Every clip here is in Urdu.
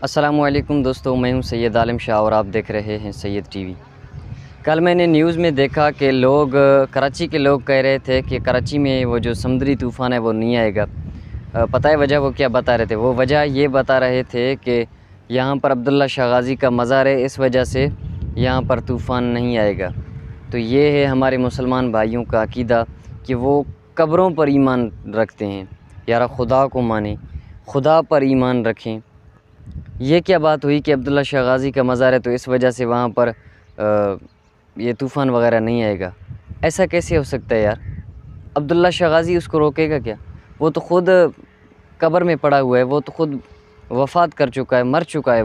السلام علیکم دوستو، میں ہوں سید عالم شاہ اور آپ دیکھ رہے ہیں سید ٹی وی۔ کل میں نے نیوز میں دیکھا کہ کراچی کے لوگ کہہ رہے تھے کہ کراچی میں وہ جو سمندری طوفان ہے وہ نہیں آئے گا۔ پتہ ہے وجہ وہ کیا بتا رہے تھے؟ وہ وجہ یہ بتا رہے تھے کہ یہاں پر عبداللہ شاہ غازی کا مزار ہے، اس وجہ سے یہاں پر طوفان نہیں آئے گا۔ تو یہ ہے ہمارے مسلمان بھائیوں کا عقیدہ کہ وہ قبروں پر ایمان رکھتے ہیں، یارا خدا کو مانیں، خدا پر ایمان رکھیں۔ یہ کیا بات ہوئی کہ عبداللہ شاہ غازی کا مزار ہے تو اس وجہ سے وہاں پر یہ طوفان وغیرہ نہیں آئے گا؟ ایسا کیسے ہو سکتا ہے یار؟ عبداللہ شاہ غازی اس کو روکے گا کیا؟ وہ تو خود قبر میں پڑا ہوا ہے، وہ تو خود وفات کر چکا ہے، مر چکا ہے۔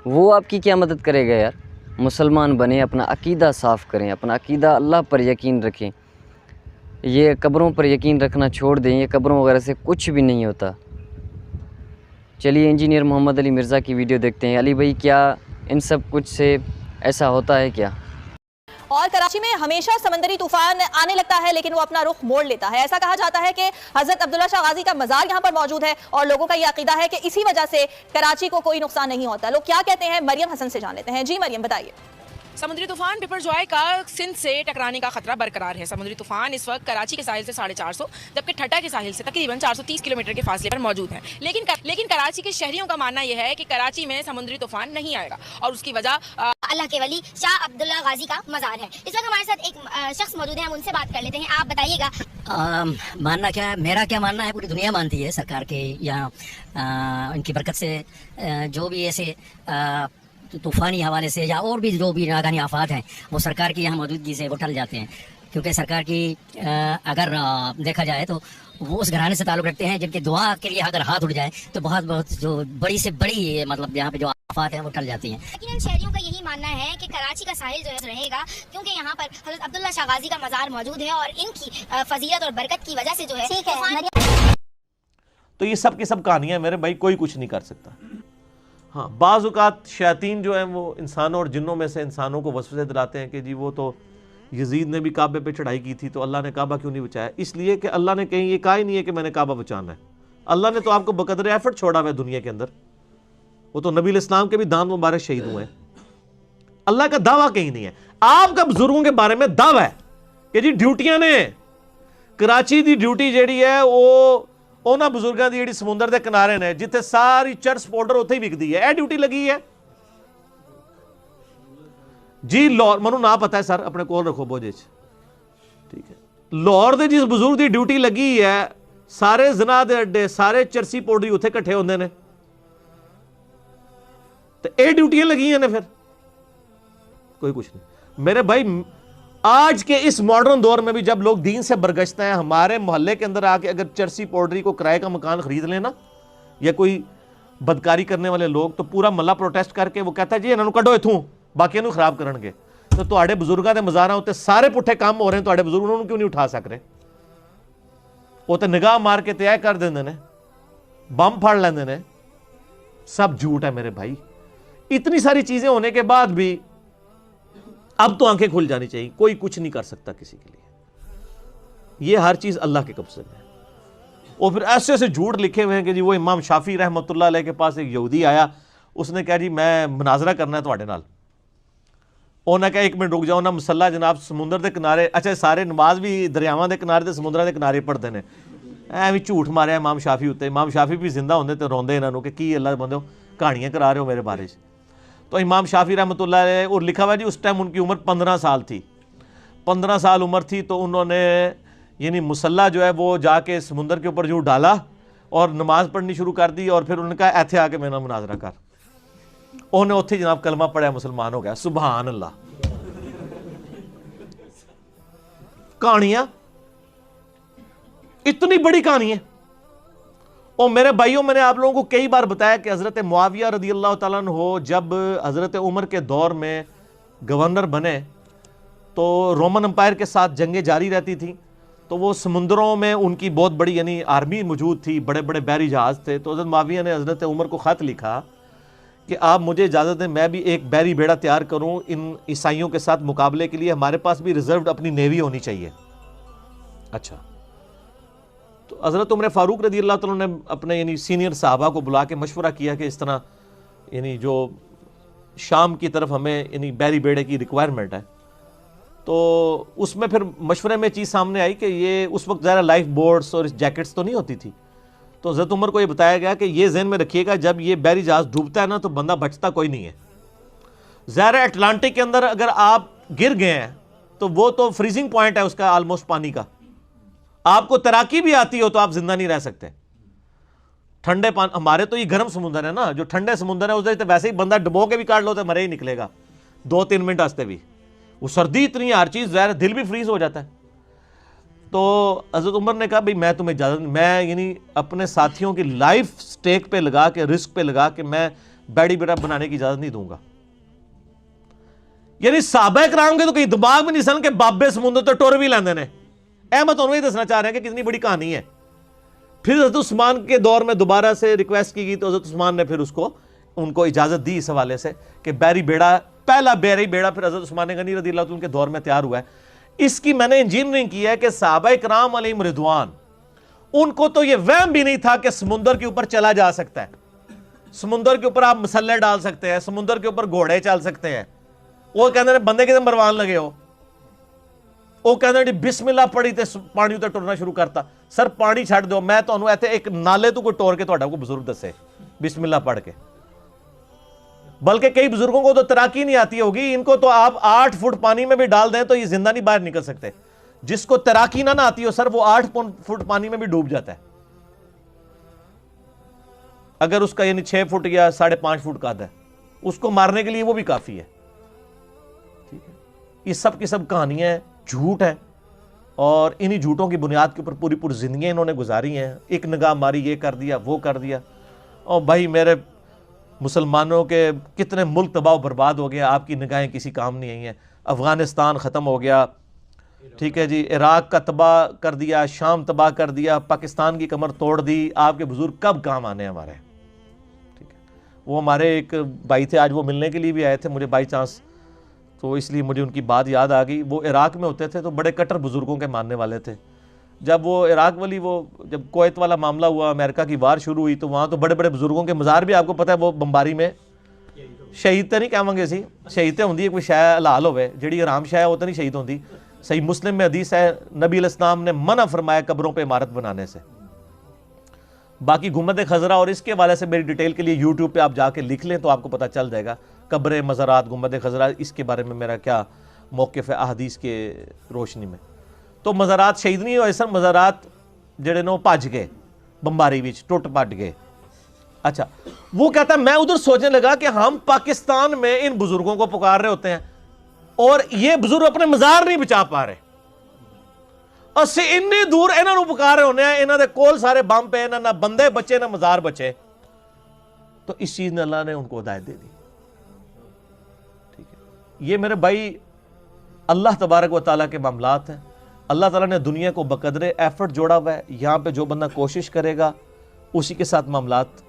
وہ آپ کی کیا مدد کرے گا یار؟ مسلمان بنیں، اپنا عقیدہ صاف کریں، اپنا عقیدہ اللہ پر یقین رکھیں، یہ قبروں پر یقین رکھنا چھوڑ دیں۔ یہ قبروں وغیرہ سے کچھ بھی نہیں ہوتا۔ چلیے انجینئر محمد علی مرزا کی ویڈیو دیکھتے ہیں۔ علی بھائی، کیا ان سب کچھ سے ایسا ہوتا ہے کیا؟ اور کراچی میں ہمیشہ سمندری طوفان آنے لگتا ہے لیکن وہ اپنا رخ موڑ لیتا ہے۔ ایسا کہا جاتا ہے کہ حضرت عبداللہ شاہ غازی کا مزار یہاں پر موجود ہے اور لوگوں کا یہ عقیدہ ہے کہ اسی وجہ سے کراچی کو کوئی نقصان نہیں ہوتا۔ لوگ کیا کہتے ہیں، مریم حسن سے جان لیتے ہیں۔ جی مریم، بتائیے۔ سمندری طوفان پپر جوائے کا سندھ سے ٹکرانے کا خطرہ برقرار ہے۔ سمندری طوفان اس وقت کراچی کے ساحل سے 450 جبکہ ٹھٹا کے ساحل سے تقریباً 430 کلومیٹر کے فاصلے پر موجود ہے۔ لیکن کراچی کے شہریوں کا ماننا یہ ہے کہ کراچی میں سمندری طوفان نہیں آئے گا اور اس کی وجہ اللہ کے ولی شاہ عبداللہ غازی کا مزار ہے۔ اس وقت ہمارے ساتھ ایک شخص موجود ہے، ہم ان سے بات کر لیتے ہیں۔ آپ بتائیے گا ماننا کیا ہے؟ میرا کیا ماننا ہے، پوری دنیا مانتی ہے سرکار کے یہاں ان کی برکت سے جو بھی ایسے طوفانی حوالے سے یا اور بھی جو بھی ناگہانی آفات ہیں وہ سرکار کی یہاں موجودگی سے وہ ٹل جاتے ہیں، کیونکہ سرکار کی اگر دیکھا جائے تو وہ اس گھرانے سے تعلق رکھتے ہیں جن کے دعا کے لیے اگر ہاتھ اٹھ جائے تو بہت جو بڑی سے بڑی مطلب یہاں پہ جو آفات ہیں وہ ٹل جاتی ہیں۔ یقیناً شہریوں کا یہی ماننا ہے کہ کراچی کا ساحل جو ہے رہے گا، کیونکہ یہاں پر حضرت عبداللہ شاہ غازی کا مزار موجود ہے اور ان کی فضیلت اور برکت کی وجہ سے جو ہے تو یہ سب کی سب کہانیاں میرے بھائی، کوئی کچھ نہیں کر سکتا۔ ہاں، بعض اوقات شیاطین جو ہیں وہ انسانوں اور جنوں میں سے انسانوں کو وسوسے دلاتے ہیں کہ جی وہ تو یزید نے بھی کعبے پہ چڑھائی کی تھی تو اللہ نے کعبہ کیوں نہیں بچایا؟ اس لیے کہ اللہ نے کہیں یہ کہا ہی نہیں ہے کہ میں نے کعبہ بچانا ہے۔ اللہ نے تو آپ کو بقدر ایفرٹ چھوڑا ہوا ہے دنیا کے اندر۔ وہ تو نبی الاسلام کے بھی دانت مبارک شہید ہوئے ہیں۔ اللہ کا دعویٰ کہیں نہیں ہے۔ آپ کا بزرگوں کے بارے میں دعویٰ ہے کہ جی ڈیوٹیاں نے کراچی دی ڈیوٹی جیڑی ہے وہ اونا بزرگاں دی جیڑی سمندر دے کنارے نے جتھے ساری چرس پاؤڈر اتھے ہی وکدی ہے، اے ڈیوٹی لگی ہے جی لاہور۔ منو نہ پتہ ہے سر، اپنے کول رکھو بوجھے چ، ٹھیک ہے۔ لاہور دے جس بزرگ دی ڈیوٹی لگی ہے، سارے زنا دے اڈے، سارے چرسی پاؤڈر اتھے کٹھے ہوندے نے، تو اے ڈیوٹیاں لگی ہیں نے پھر کوئی کچھ نہیں میرے بھائی۔ آج کے اس ماڈرن دور میں بھی جب لوگ دین سے برگشتے ہیں، ہمارے محلے کے اندر آ کے اگر چرسی پاؤڈری کو کرائے کا مکان خرید لینا یا کوئی بدکاری کرنے والے لوگ، تو پورا محلہ پروٹیسٹ کر کے وہ کہتا ہے جی انہوں کڈو اتھوں، باقی انہوں خراب کرن گے۔ تو تہاڈے بزرگاں دے مزاراں اوتے سارے پٹھے کام ہو رہے ہیں، تہاڈے بزرگ انہوں کیوں نہیں اٹھا سک رہے؟ وہ تے نگاہ مار کے تے اے کر دیندے نے، بم پھاڑ لیندے نے۔ سب جھوٹ ہے میرے بھائی۔ اتنی ساری چیزیں ہونے کے بعد بھی اب تو آنکھیں کھل جانی چاہیے، کوئی کچھ نہیں کر سکتا کسی کے لیے۔ یہ ہر چیز اللہ کے قبضے میں ہے۔ اور پھر ایسے ایسے جھوٹ لکھے ہوئے ہیں کہ جی وہ امام شافعی رحمۃ اللہ علیہ کے پاس ایک یہودی آیا، اس نے کہا جی میں مناظرہ کرنا ہے تواڈے نال۔ انہوں نے کہا ایک منٹ رک جاؤ نا، مسلح جناب سمندر دے کنارے، اچھا سارے نماز بھی دریاواں دے کنارے تے سمندراں دے کنارے پڑھتے ہیں، ایویں جھوٹ ماریا امام شافعی اتنے۔ امام شافعی بھی زندہ ہوندے تے روندے انہوں کہ کی اللہ بندے کہانیاں کرا رہے ہو میرے بارے۔ تو امام شافعی رحمۃ اللہ علیہ، اور لکھا ہوا جی اس ٹائم ان کی عمر 15 سال تھی، 15 سال عمر تھی، تو انہوں نے یعنی مسلح جو ہے وہ جا کے سمندر کے اوپر جو ڈالا اور نماز پڑھنی شروع کر دی، اور پھر انہوں نے کہا ایتھے آ کے میرے نال مناظرہ کر۔ انہوں نے اتھے جناب کلمہ پڑھا، مسلمان ہو گیا۔ سبحان اللہ۔ کہانیاں اتنی بڑی کہانی ہے۔ اور میرے بھائیوں، میں نے آپ لوگوں کو کئی بار بتایا کہ حضرت معاویہ رضی اللہ تعالیٰ عنہ جب حضرت عمر کے دور میں گورنر بنے تو رومن امپائر کے ساتھ جنگیں جاری رہتی تھیں، تو وہ سمندروں میں ان کی بہت بڑی یعنی آرمی موجود تھی، بڑے بڑے بحری جہاز تھے۔ تو حضرت معاویہ نے حضرت عمر کو خط لکھا کہ آپ مجھے اجازت دیں میں بھی ایک بحری بیڑا تیار کروں ان عیسائیوں کے ساتھ مقابلے کے لیے، ہمارے پاس بھی ریزروڈ اپنی نیوی ہونی چاہیے۔ اچھا، تو حضرت عمر فاروق رضی اللہ تعالیٰ نے اپنے یعنی سینئر صحابہ کو بلا کے مشورہ کیا کہ اس طرح یعنی جو شام کی طرف ہمیں یعنی بحری بیڑے کی ریکوائرمنٹ ہے، تو اس میں پھر مشورے میں چیز سامنے آئی کہ یہ اس وقت ظاہر لائف بورڈز اور جیکٹس تو نہیں ہوتی تھی، تو حضرت عمر کو یہ بتایا گیا کہ یہ ذہن میں رکھیے گا جب یہ بحری جہاز ڈوبتا ہے نا تو بندہ بچتا کوئی نہیں ہے. ظاہر اٹلانٹک کے اندر اگر آپ گر گئے ہیں تو وہ تو فریزنگ پوائنٹ ہے اس کا آلموسٹ پانی کا، آپ کو تیراکی بھی آتی ہو تو آپ زندہ نہیں رہ سکتے. ٹھنڈے پانی، ہمارے تو یہ گرم سمندر ہے نا، جو ٹھنڈے سمندر ہے اس تو ویسے ہی بندہ ڈبو کے بھی کاٹ لو تو مرے ہی نکلے گا 2-3 منٹ واسطے بھی. وہ سردی اتنی ہے ہر چیز، ظاہر دل بھی فریز ہو جاتا ہے. تو حضرت عمر نے کہا بھئی میں تمہیں اجازت، میں یعنی اپنے ساتھیوں کی لائف سٹیک پہ لگا کے، رسک پہ لگا کے میں بیڑی بیڑا بنانے کی اجازت نہیں دوں گا. یعنی صحابہ کرام کے تو کہیں دماغ میں نہیں سن کہ بابے سمندر تو ٹور بھی لیندے نے. میں تو انہوں ہی دسنا چاہ رہے ہیں کہ کتنی بڑی کہانی ہے. پھر حضرت عثمان کے دور میں دوبارہ سے ریکویسٹ کی گئی تو حضرت عثمان نے پھر ان کو اجازت دی اس حوالے سے کہ بحری بیڑا، پہلا بحری بیڑا پھر حضرت عثمان غنی رضی اللہ عنہ کے دور میں تیار ہوا ہے. اس کی میں نے انجینئرنگ کی ہے کہ صحابہ کرام علیہم رضوان، ان کو تو یہ وہم بھی نہیں تھا کہ سمندر کے اوپر چلا جا سکتا ہے، سمندر کے اوپر آپ مسلح ڈال سکتے ہیں، سمندر کے اوپر گھوڑے چل سکتے ہیں. وہ کہتے ہیں بندے کے مروان لگے ہو، وہ کہتے ہیں بسم اللہ پڑھی تے پانی تے ٹرنا شروع کرتا. سر پانی چھڑ دو، میں تو ایتھے ایک نالے تو کوئی ٹور کے تہاڈا کوئی بزرگ دسے بسم اللہ پڑھ کے. بلکہ کئی بزرگوں کو تو تیراکی نہیں آتی ہوگی، ان کو تو آپ 8 فٹ پانی میں بھی ڈال دیں تو یہ زندہ نہیں باہر نکل سکتے. جس کو تیراکی نہ آتی ہو سر، وہ 8 فٹ پانی میں بھی ڈوب جاتا ہے اگر اس کا یعنی 6 فٹ یا 5.5 فٹ قد ہے. اس کو مارنے کے لیے وہ بھی کافی ہے. ٹھیک ہے، یہ سب کی سب کہانیاں ہیں، جھوٹ ہیں، اور انہی جھوٹوں کی بنیاد کے اوپر پوری زندگیاں انہوں نے گزاری ہیں. ایک نگاہ ماری، یہ کر دیا، وہ کر دیا. اور بھائی میرے مسلمانوں کے کتنے ملک تباہ و برباد ہو گیا، آپ کی نگاہیں کسی کام نہیں آئی ہیں. افغانستان ختم ہو گیا، ٹھیک ہے جی، عراق کا تباہ کر دیا، شام تباہ کر دیا، پاکستان کی کمر توڑ دی. آپ کے بزرگ کب کام آنے ہیں ہمارے؟ ٹھیک ہے، وہ ہمارے ایک بھائی تھے، آج وہ ملنے کے لیے بھی آئے تھے مجھے بائی چانس، تو اس لیے مجھے ان کی بات یاد آ گئی. وہ عراق میں ہوتے تھے تو بڑے کٹر بزرگوں کے ماننے والے تھے. جب وہ عراق والی جب کویت والا معاملہ ہوا، امریکہ کی وار شروع ہوئی، تو وہاں تو بڑے بڑے بزرگوں کے مزار بھی آپ کو پتہ ہے وہ بمباری میں شہید تے نہیں کہاں گے سی، شہید تے ہوندی کوئی شے حلال ہوئے، جڑی حرام شے وہ تو نہیں شہید ہوندی. صحیح مسلم میں حدیث ہے نبی علیہ السلام نے منع فرمایا قبروں پہ عمارت بنانے سے. باقی گنبد خضرا اور اس کے حوالے سے میری ڈیٹیل کے لیے یوٹیوب پہ آپ جا کے لکھ لیں تو آپ کو پتہ چل جائے گا قبر مزارات گنبد خضرا، اس کے بارے میں میرا کیا موقف ہے احادیث کے روشنی میں. تو مزارات شہید نہیں ہوئے سر، مزارات جڑے نو پاج گئے بمباری وچ، ٹوٹ پٹ گئے. اچھا، وہ کہتا ہے میں ادھر سوچنے لگا کہ ہم پاکستان میں ان بزرگوں کو پکار رہے ہوتے ہیں اور یہ بزرگ اپنے مزار نہیں بچا پا رہے، اسے انی دور انہاں نو پکار رہے ہونے ہیں، انہاں دے کول سارے بم پے، نہ بندے بچے نہ مزار بچے. تو اس چیز نے اللہ نے ان کو ہدایت دے دی. ٹھیک ہے، یہ میرے بھائی اللہ تبارک و تعالیٰ کے معاملات ہیں. اللہ تعالیٰ نے دنیا کو بقدر ایفرٹ جوڑا ہوا ہے. یہاں پہ جو بندہ کوشش کرے گا اسی کے ساتھ معاملات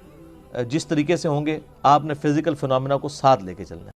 جس طریقے سے ہوں گے، آپ نے فزیکل فنامنا کو ساتھ لے کے چلنا ہے.